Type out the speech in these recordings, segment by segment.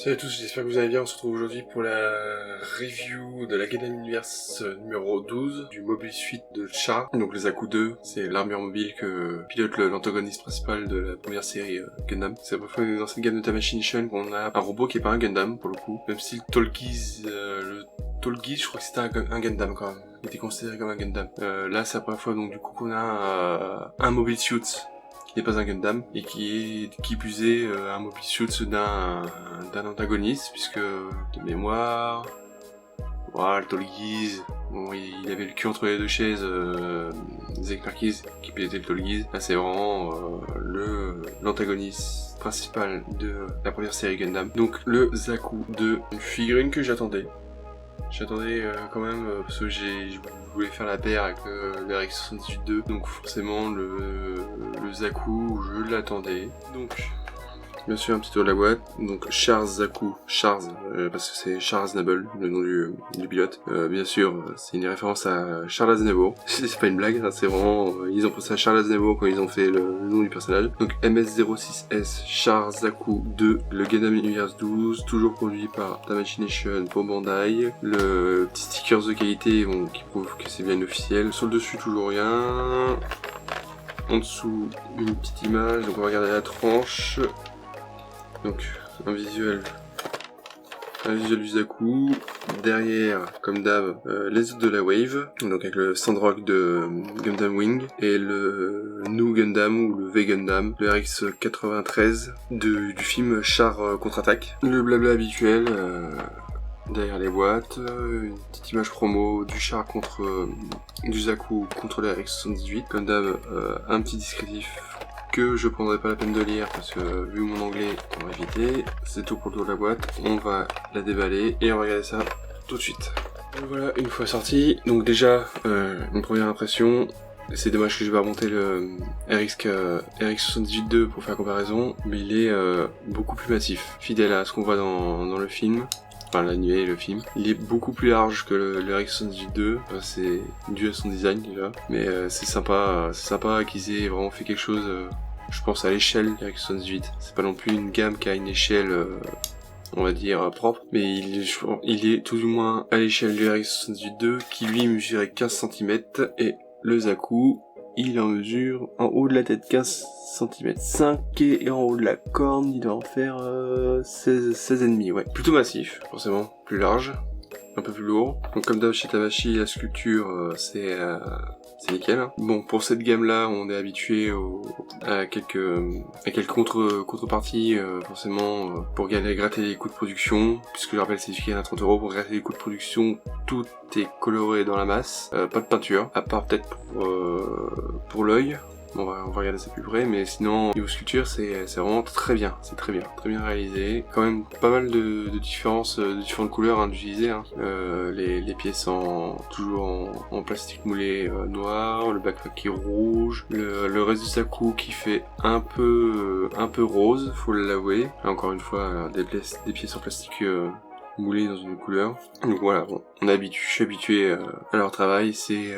Salut à tous, j'espère que vous allez bien. On se retrouve aujourd'hui pour la review de la Gundam Universe numéro 12 du Mobile Suit de Char. Donc le Zaku 2, c'est l'armure mobile que pilote l'antagoniste principal de la première série Gundam. C'est la première fois dans cette gamme de Tamashii Nation qu'on a un robot qui est pas un Gundam pour le coup. Même si le Tolkis, je crois que c'était un Gundam quand même. Il était considéré comme un Gundam. Là c'est la première fois donc du coup qu'on a un Mobile Suit qui n'est pas un Gundam, et qui plus est un mobile suit d'un antagoniste, puisque, de mémoire, voilà, le Tolkis, bon, il avait le cul entre les deux chaises, Zek Marquis, qui pilotait le Tolkis. Là, c'est vraiment l'antagoniste principal de la première série Gundam. Donc, le Zaku 2, une figurine que j'attendais. J'attendais quand même, parce que je voulais faire la paire avec le RX-78-2, donc forcément le Zaku, je l'attendais. Donc, bien sûr un petit tour de la boîte, donc Char Zaku, parce que c'est Char Aznable, le nom du pilote. Bien sûr, c'est une référence à Charles Aznavour, c'est pas une blague, hein, c'est vraiment, ils ont pensé à Charles Aznavour quand ils ont fait le nom du personnage. Donc MS-06S, Char Zaku 2, le Gundam Universe 12, toujours produit par Tamashii Nation pour Bandai. Le petit stickers de qualité qui prouve que c'est bien officiel. Sur le dessus, toujours rien. En dessous, une petite image, donc on va regarder la tranche. Donc un visuel du Zaku. Derrière, comme d'hab, les autres de la Wave, donc avec le Sandrock de Gundam Wing et le New Gundam ou le V Gundam, le RX-93 du film Char contre-attaque. Le blabla habituel. Derrière les boîtes, une petite image promo du Char du Zaku contre le RX-78. Comme d'hab, un petit descriptif que je prendrai pas la peine de lire parce que vu mon anglais, on va éviter. C'est tout pour le tour de la boîte. On va la déballer et on va regarder ça tout de suite. Donc voilà, une fois sorti. Donc déjà, une première impression. C'est dommage que je vais remonter le RX-78-2 pour faire comparaison, mais il est beaucoup plus massif, fidèle à ce qu'on voit dans le film. Enfin l'annuaire et le film. Il est beaucoup plus large que le RX-78-2, c'est dû à son design déjà, mais c'est sympa qu'ils aient vraiment fait quelque chose, je pense à l'échelle du RX-78. C'est pas non plus une gamme qui a une échelle, on va dire, propre, mais il est tout du moins à l'échelle du RX-78-2, qui lui mesurait 15 cm, et le Zaku, il en mesure en haut de la tête 15 cm 5 et en haut de la corne il doit en faire 16,5, ouais. Plutôt massif, forcément, plus large, un peu plus lourd. Donc comme d'hab chez Tamashii, la sculpture c'est nickel. Hein. Bon, pour cette gamme là, on est habitué à quelques contreparties, forcément, pour gratter les coûts de production, puisque je rappelle c'est étiqueté à 30€, pour gratter les coûts de production, tout est coloré dans la masse, pas de peinture, à part peut-être pour l'œil. Bon, on va regarder ça plus près, mais sinon, niveau sculpture, c'est vraiment très bien, très bien réalisé. Quand même pas mal de différentes couleurs d'utiliser. Hein. Les pièces toujours en plastique moulé noir, le backpack qui est rouge, le reste du Zaku qui fait un peu rose, faut l'avouer. Encore une fois, des pièces en plastique moulées dans une couleur. Donc voilà, bon, je suis habitué à leur travail, c'est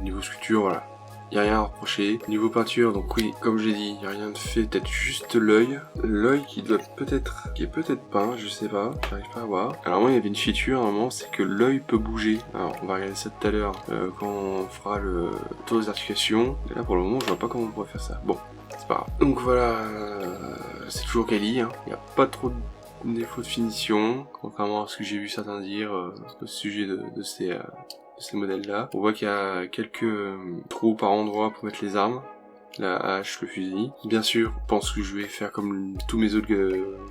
niveau sculpture, voilà. Y a rien à reprocher. Niveau peinture, donc oui, comme j'ai dit, y a rien de fait, peut-être juste l'œil. L'œil qui est peut-être peint, je sais pas, j'arrive pas à voir. Alors moi il y avait une feature normalement, c'est que l'œil peut bouger. Alors on va regarder ça tout à l'heure quand on fera le tour des articulations. Et là pour le moment je vois pas comment on pourrait faire ça. Bon, c'est pas grave. Donc voilà, c'est toujours quali, hein. Y a pas trop de défauts de finition, contrairement à ce que j'ai vu certains dire au sujet de ces modèles-là. On voit qu'il y a quelques trous par endroit pour mettre les armes, la hache, le fusil. Bien sûr, je pense que je vais faire comme tous mes autres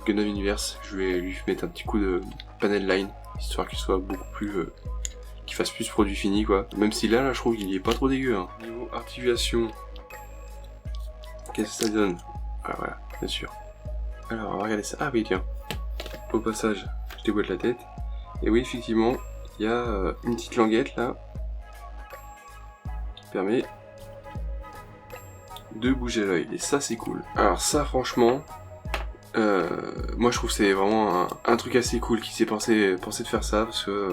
Gundam Universe, je vais lui mettre un petit coup de panel line, histoire qu'il soit beaucoup plus... qu'il fasse plus produit fini quoi. Même si là je trouve qu'il est pas trop dégueu. Hein. Niveau articulation, qu'est-ce que ça donne? Ah voilà, bien sûr. Alors on va regarder ça. Ah oui tiens, au passage, je déboîte la tête. Et oui effectivement, il y a une petite languette là qui permet de bouger l'œil, et ça c'est cool. Alors ça franchement, moi je trouve que c'est vraiment un truc assez cool qui s'est pensé de faire ça, parce que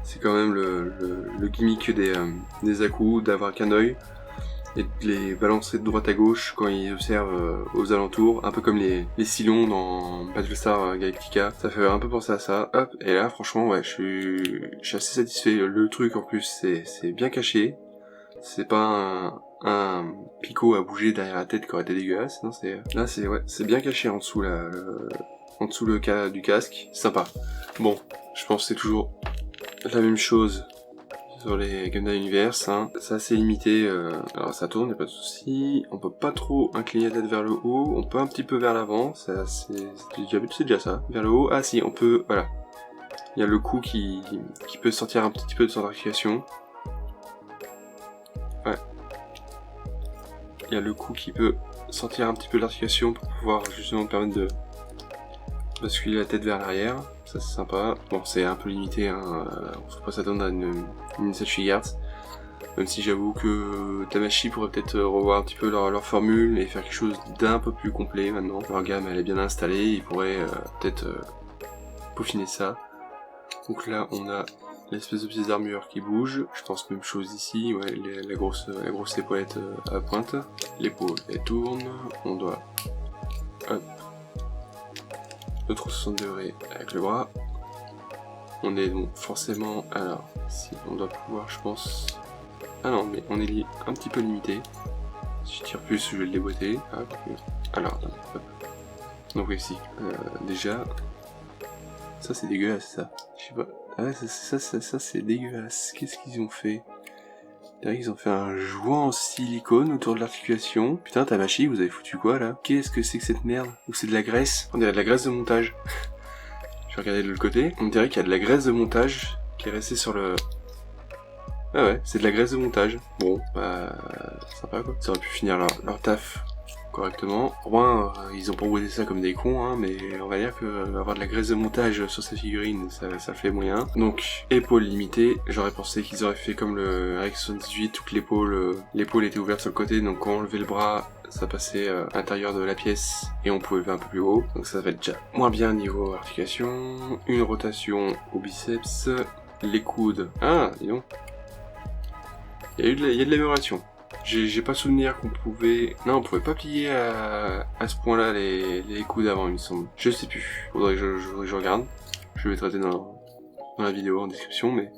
c'est quand même le gimmick des Zaku, d'avoir qu'un œil. et de les balancer de droite à gauche quand ils observent aux alentours, un peu comme les Cylons dans Battlestar Galactica. Ça fait un peu penser à ça. Hop, et là franchement ouais, je suis assez satisfait. Le truc en plus c'est bien caché. C'est pas un picot à bouger derrière la tête qui aurait été dégueulasse. Non, là c'est bien caché en dessous là, en dessous du casque. Sympa. Bon, je pense que c'est toujours la même chose sur les Gundam Universe, hein. C'est assez limité, alors ça tourne, y'a pas de souci. On peut pas trop incliner la tête vers le haut, on peut un petit peu vers l'avant, c'est déjà ça. Vers le haut, ah si, on peut, voilà. Il y a le cou qui peut sortir un petit peu de son articulation. Ouais. Il y a le cou qui peut sortir un petit peu de l'articulation pour pouvoir justement permettre de basculer la tête vers l'arrière. Ça c'est sympa. Bon, c'est un peu limité, hein. On faut pas s'attendre à une 7 GHz. Même si j'avoue que Tamashii pourrait peut-être revoir un petit peu leur formule et faire quelque chose d'un peu plus complet maintenant. Leur gamme elle est bien installée, ils pourraient peut-être peaufiner ça. Donc là on a l'espèce de pièce d'armure qui bouge. Je pense même chose ici, ouais, la grosse épaulette à pointe. L'épaule elle tourne, on doit... Hop. Le 360 degrés avec le bras. On est donc forcément... Alors, si on doit pouvoir, je pense... Ah non, mais on est un petit peu limité. Si je tire plus, je vais le déboîter. Alors, hop. Donc ici, déjà... Ça c'est dégueulasse, ça. Je sais pas... Ah ouais, ça c'est dégueulasse. Qu'est-ce qu'ils ont fait? Ils ont fait un joint en silicone autour de l'articulation. Putain, Tamashii, vous avez foutu quoi là? Qu'est-ce que c'est que cette merde? Ou c'est de la graisse? On dirait de la graisse de montage. Je vais regarder de l'autre côté. On dirait qu'il y a de la graisse de montage qui est restée sur le... Ah ouais, c'est de la graisse de montage. Bon, bah... sympa quoi. Ils auraient pu finir leur taf correctement. Au moins, ils ont pas boudé ça comme des cons, hein, mais on va dire que avoir de la graisse de montage sur ces figurines, ça fait moyen. Donc, épaule limitée. J'aurais pensé qu'ils auraient fait comme le RX-78, où l'épaule était ouverte sur le côté, donc quand on levait le bras, ça passait à l'intérieur de la pièce, et on pouvait lever un peu plus haut. Donc ça va être déjà moins bien niveau articulation. Une rotation au biceps. Les coudes. Ah, dis donc. Il y a de l'amélioration. J'ai pas souvenir qu'on pouvait... Non, on pouvait pas plier à ce point-là les coudes avant, il me semble. Je sais plus. Faudrait que je regarde. Je vais traiter dans la vidéo en description, mais...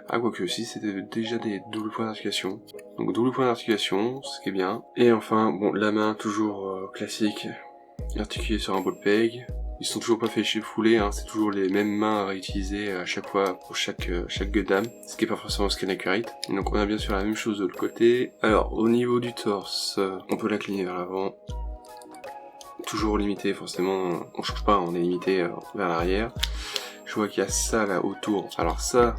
Ah, quoique si, c'était déjà des doubles points d'articulation. Donc double point d'articulation, ce qui est bien. Et enfin, bon, la main, toujours classique. Articulée sur un ball peg. Ils sont toujours pas fait fouler, hein, c'est toujours les mêmes mains à réutiliser à chaque fois pour chaque Gundam, ce qui est pas forcément scan accurate. Et donc on a bien sûr la même chose de l'autre côté. Alors au niveau du torse, on peut l'incliner vers l'avant. Toujours limité forcément, on change pas, on est limité vers l'arrière. Je vois qu'il y a ça là autour. Alors ça,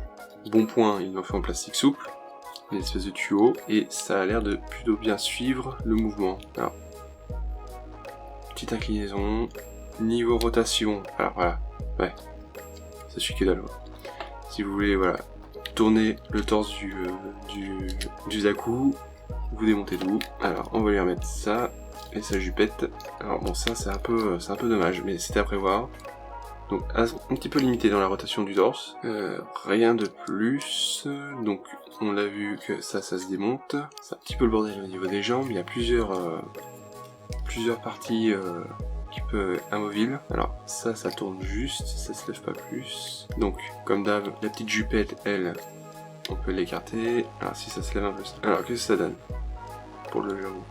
bon point, ils l'ont fait en plastique souple, une espèce de tuyau, et ça a l'air de plutôt bien suivre le mouvement. Alors, petite inclinaison. Niveau rotation, alors voilà, ouais, ça suit que dalle. Si vous voulez, voilà, tourner le torse du Zaku, vous démontez tout. Alors, on va lui remettre ça, et sa jupette. Alors bon, ça c'est un peu dommage, mais c'était à prévoir. Donc, un petit peu limité dans la rotation du torse, rien de plus. Donc, on l'a vu que ça se démonte. C'est un petit peu le bordel au niveau des jambes, il y a plusieurs parties... qui peut être amovible. Alors ça tourne juste, ça se lève pas plus. Donc comme d'hab, la petite jupette, elle, on peut l'écarter. Alors si ça se lève un peu. Alors qu'est-ce que ça donne pour le verrou?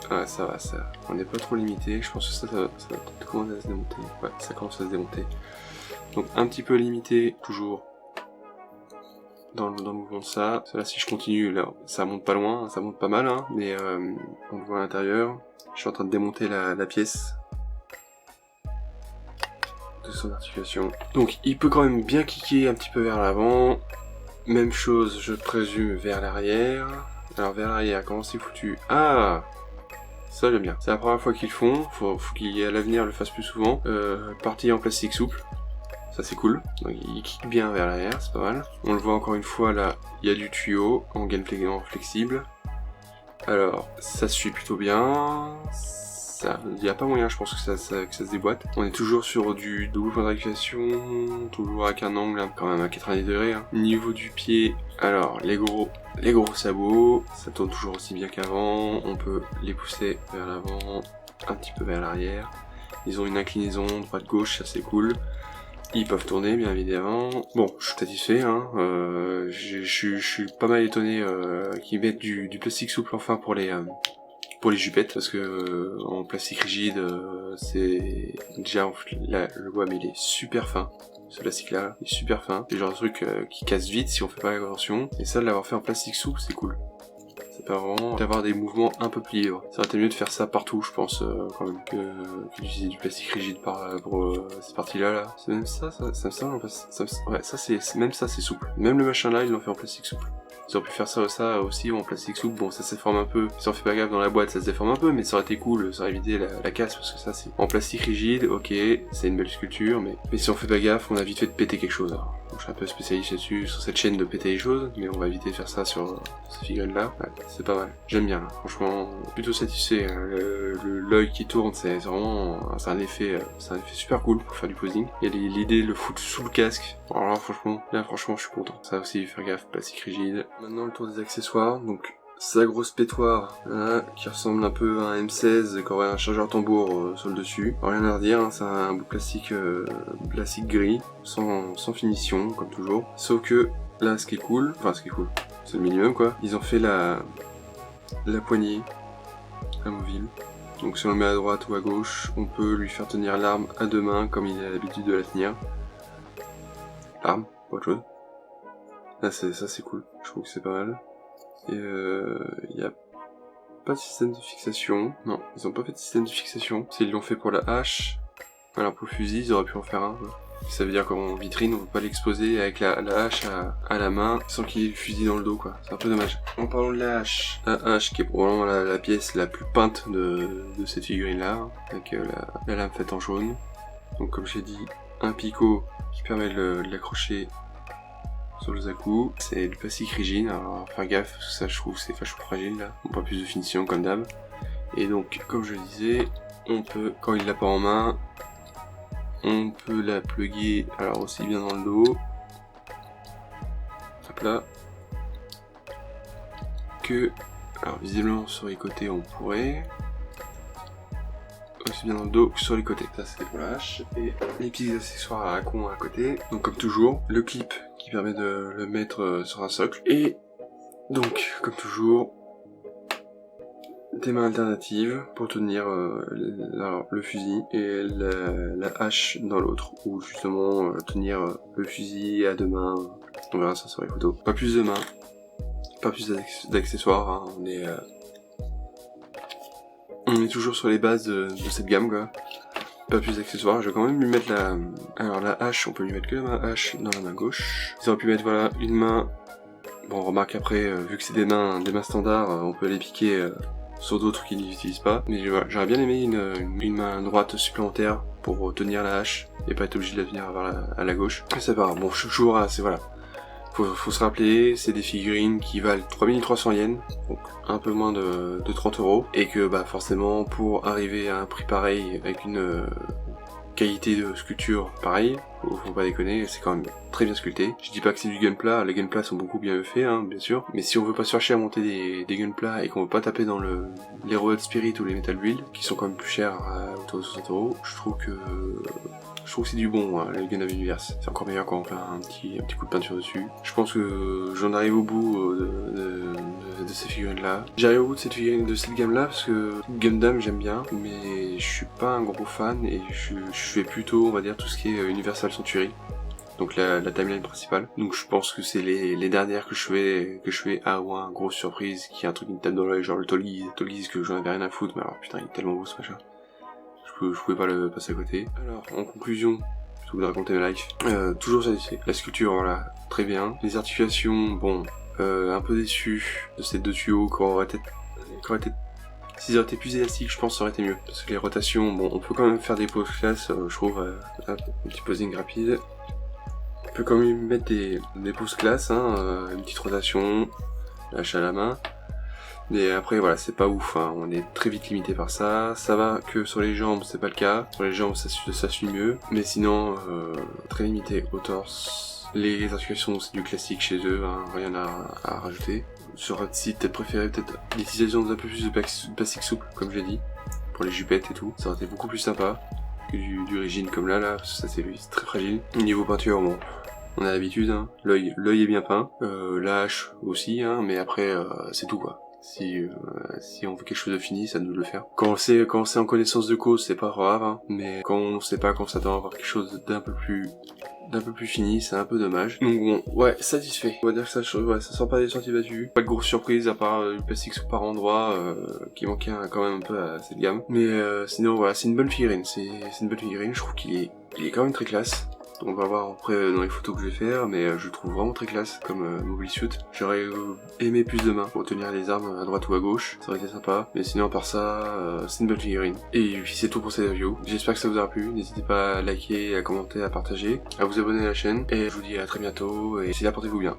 Ah ça va, ça. On n'est pas trop limité. Je pense que ça va peut-être commencer à se démonter. Ouais, ça commence à se démonter. Donc un petit peu limité, toujours dans le mouvement de ça. Là si je continue, là ça monte pas loin, ça monte pas mal, hein, mais on le voit à l'intérieur. Je suis en train de démonter la pièce de son articulation. Donc il peut quand même bien kicker un petit peu vers l'avant. Même chose, je présume, vers l'arrière. Alors vers l'arrière, comment c'est foutu? Ah, ça j'aime bien. C'est la première fois qu'ils le font, faut qu'il à l'avenir le fasse plus souvent. Partie en plastique souple. Ça c'est cool. Donc il kick bien vers l'arrière, c'est pas mal. On le voit encore une fois là, il y a du tuyau en gameplay flexible. Alors, ça se suit plutôt bien. ça, il n'y a pas moyen, je pense que ça se déboîte. On est toujours sur du double point de régulation, toujours avec un angle quand même à 90 degrés. Hein. Niveau du pied, alors les gros sabots, ça tourne toujours aussi bien qu'avant. On peut les pousser vers l'avant, un petit peu vers l'arrière. Ils ont une inclinaison droite-gauche, ça c'est cool. Ils peuvent tourner, bien évidemment. Bon, je suis satisfait, hein. Je suis pas mal étonné qu'ils mettent du plastique souple enfin pour les jupettes, parce que en plastique rigide, c'est déjà le bois, mais il est super fin. Ce plastique là, il est super fin. C'est le genre de truc qui casse vite si on fait pas attention. Et ça, de l'avoir fait en plastique souple, c'est cool. Ça permet vraiment d'avoir des mouvements un peu plus libres. Ça aurait été mieux de faire ça partout, je pense, quand même, que d'utiliser du plastique rigide pour cette partie-là. Là. C'est même ça me semble, ouais, même ça, c'est souple. Même le machin là, ils l'ont fait en plastique souple. Ils auraient pu faire ça aussi en plastique souple. Bon, ça se déforme un peu. Si on fait pas gaffe dans la boîte, ça se déforme un peu, mais ça aurait été cool, ça aurait évité la casse, parce que ça, c'est en plastique rigide, ok, c'est une belle sculpture, mais si on fait pas gaffe, on a vite fait de péter quelque chose. Alors. Donc, je suis un peu spécialiste là-dessus, sur cette chaîne de péter les choses, mais on va éviter de faire ça sur ces figurines-là. Ouais, c'est pas mal. J'aime bien, là. Franchement, plutôt satisfait. Hein. L'œil qui tourne, c'est vraiment, c'est un effet super cool pour faire du posing. Il y a l'idée de le foutre sous le casque. Alors là, franchement, je suis content. Ça aussi, faire gaffe, plastique rigide. Maintenant, le tour des accessoires. Donc, sa grosse pétoire, là, qui ressemble un peu à un M16, qui aurait un chargeur tambour sur le dessus. Alors, rien à redire, hein, c'est un bout plastique gris, sans finition, comme toujours. Sauf que, là, ce qui est cool, c'est le minimum, quoi. Ils ont fait la poignée amovible. Donc, si on le met à droite ou à gauche, on peut lui faire tenir l'arme à deux mains, comme il a l'habitude de la tenir. L'arme, pas autre chose. Là, ça c'est cool, je trouve que c'est pas mal. Et y a pas de système de fixation. Non, ils ont pas fait de système de fixation. S'ils l'ont fait pour la hache, alors pour le fusil, ils auraient pu en faire un. Ça veut dire qu'en vitrine, on peut pas l'exposer avec la hache à la main sans qu'il y ait le fusil dans le dos, quoi. C'est un peu dommage. En parlant de la hache qui est probablement la pièce la plus peinte de cette figurine-là, avec la lame faite en jaune. Donc comme j'ai dit, un picot qui permet de l'accrocher sur le zaku, c'est du plastique rigide, alors faire gaffe, parce que ça je trouve c'est vachement fragile là, on pas plus de finition comme d'hab. Et donc comme je le disais, on peut, quand il l'a pas en main, on peut la plugger alors aussi bien dans le dos, hop là, que, alors visiblement sur les côtés on pourrait, aussi bien dans le dos que sur les côtés. Ça c'était pour la hache. Et les petits accessoires à con à côté. Donc comme toujours, le clip qui permet de le mettre sur un socle. Et donc, comme toujours, des mains alternatives pour tenir le fusil et la hache dans l'autre. Ou justement tenir le fusil à deux mains. On verra ça sur les photos. Pas plus de mains. Pas plus d'accessoires. Hein. On est toujours sur les bases de cette gamme, quoi. Pas plus d'accessoires, je vais quand même lui mettre alors la hache, on peut lui mettre que la hache dans la main gauche. Ils auraient pu mettre, voilà, une main... Bon, remarque après, vu que c'est des mains standards, on peut les piquer sur d'autres qui n'utilisent pas. Mais voilà, j'aurais bien aimé une main droite supplémentaire pour tenir la hache, et pas être obligé de la tenir à la gauche. Mais c'est pas grave, bon, toujours, c'est voilà. Faut se rappeler, c'est des figurines qui valent 3300 yens, donc un peu moins de 30 €, et que bah forcément pour arriver à un prix pareil avec une qualité de sculpture pareille, faut pas déconner, c'est quand même très bien sculpté. Je dis pas que c'est du gunpla, les gunpla sont beaucoup bien faits, hein, bien sûr, mais si on veut pas se chercher à monter des gunpla et qu'on veut pas taper dans les Road Spirit ou les Metal Build, qui sont quand même plus chers à autour de 60 €, je trouve que c'est du bon, hein, le Gundam Universe. C'est encore meilleur quand on fait un petit coup de peinture dessus. Je pense que j'en arrive au bout de ces figurines-là. J'arrive au bout de cette gamme-là parce que Gundam j'aime bien, mais je suis pas un gros fan et je fais plutôt, on va dire, tout ce qui est Universal Century. Donc la timeline principale. Donc je pense que c'est les dernières que je fais à moins grosse surprise, qui est un truc qui me tape dans l'œil, genre le Tolgiz que j'en avais rien à foutre, mais alors putain il est tellement beau ce machin. Je pouvais pas le passer à côté. Alors, en conclusion, je vais vous raconter ma life. Toujours satisfait. La sculpture, voilà, très bien. Les articulations, bon, un peu déçu de ces deux tuyaux s'ils auraient été plus élastiques, je pense que ça aurait été mieux. Parce que les rotations, bon, on peut quand même faire des poses classes, je trouve, un petit posing rapide. On peut quand même mettre des poses classes, hein, une petite rotation, lâche à la main. Mais après voilà, c'est pas ouf, hein. On est très vite limité par ça. Ça va que sur les jambes, c'est pas le cas. Sur les jambes, ça suit mieux. Mais sinon, très limité au torse. Les articulations, c'est du classique chez eux, hein. Rien à rajouter. Sur votre site, peut-être préféré peut-être l'utilisation d'un peu plus de plastique souple, comme je l'ai dit, pour les jupettes et tout. Ça aurait été beaucoup plus sympa que du rigide comme là, parce que ça c'est très fragile. Niveau peinture, bon, on a l'habitude, hein. L'œil est bien peint, la hache aussi, hein, mais après c'est tout quoi. Si on veut quelque chose de fini, ça nous de le faire. Quand on sait en connaissance de cause, c'est pas grave, hein, mais quand on sait pas, quand on s'attend à avoir quelque chose d'un peu plus fini, c'est un peu dommage. Donc bon, ouais, satisfait. On va dire que ça sent pas des sentiers battus. Pas de grosse surprise à part du plastique par endroit qui manquait quand même un peu à cette gamme. Mais sinon voilà, c'est une bonne figurine. C'est une bonne figurine. Je trouve qu'il est quand même très classe. On va voir après dans les photos que je vais faire, mais je le trouve vraiment très classe comme mobile suit. J'aurais aimé plus de mains pour tenir les armes à droite ou à gauche, ça aurait été sympa. Mais sinon à part ça, c'est une bonne figurine. Et puis c'est tout pour cette review. J'espère que ça vous aura plu. N'hésitez pas à liker, à commenter, à partager, à vous abonner à la chaîne. Et je vous dis à très bientôt et d'ici là, portez-vous bien.